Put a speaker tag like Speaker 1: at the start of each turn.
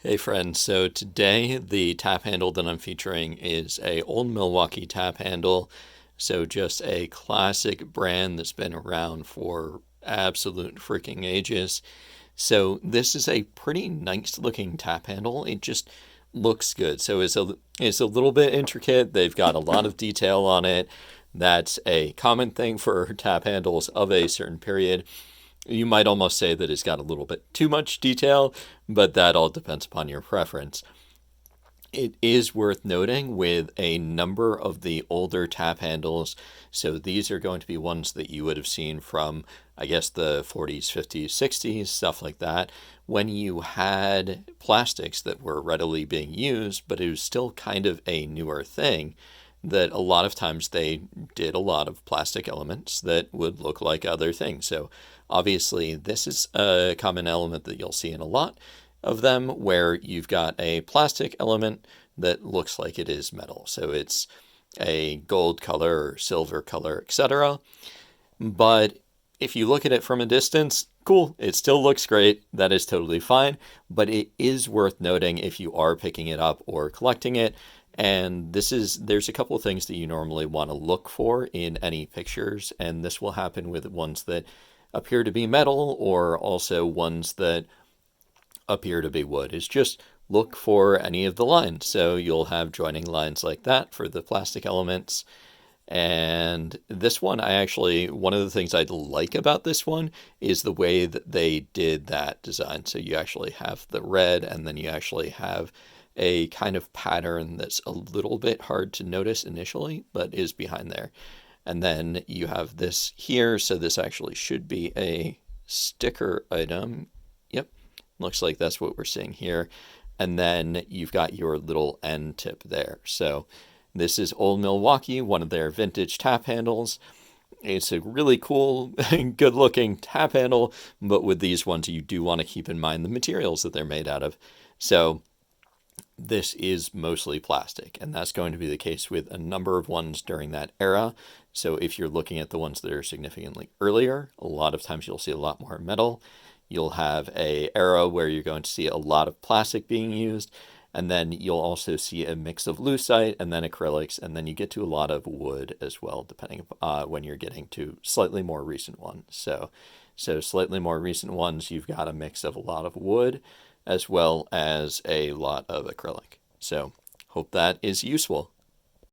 Speaker 1: Hey friends, so today the tap handle that I'm featuring is a Old Milwaukee tap handle. So just a classic brand that's been around for absolute freaking ages. So this is a pretty nice looking tap handle. It just looks good. So it's a little bit intricate. They've got a lot of detail on it. That's a common thing for tap handles of a certain period. You might almost say that it's got a little bit too much detail, but that all depends upon your preference. It is worth noting with a number of the older tap handles. So these are going to be ones that you would have seen from, I guess, the 40s, 50s, 60s, stuff like that, when you had plastics that were readily being used, but it was still kind of a newer thing. That a lot of times they did a lot of plastic elements that would look like other things. So obviously, this is a common element that you'll see in a lot of them where you've got a plastic element that looks like it is metal. So it's a gold color or silver color, etc. But if you look at it from a distance, cool, it still looks great. That is totally fine. But it is worth noting if you are picking it up or collecting it. And there's a couple of things that you normally want to look for in any pictures. And this will happen with ones that appear to be metal or also ones that appear to be wood, is just look for any of the lines. So you'll have joining lines like that for the plastic elements. And this one, one of the things I like about this one is the way that they did that design. So you actually have the red, and then you actually have a kind of pattern that's a little bit hard to notice initially, but is behind there. And then you have this here. So this actually should be a sticker item. Yep. Looks like that's what we're seeing here. And then you've got your little end tip there. So this is Old Milwaukee, one of their vintage tap handles. It's a really cool, good looking tap handle, but with these ones, you do want to keep in mind the materials that they're made out of. So this is mostly plastic, and that's going to be the case with a number of ones during that era. So if you're looking at the ones that are significantly earlier, a lot of times you'll see a lot more metal. You'll have a era where you're going to see a lot of plastic being used, and then you'll also see a mix of lucite and then acrylics, and then you get to a lot of wood as well, depending when you're getting to slightly more recent ones. So slightly more recent ones, you've got a mix of a lot of wood as well as a lot of acrylic. So hope that is useful.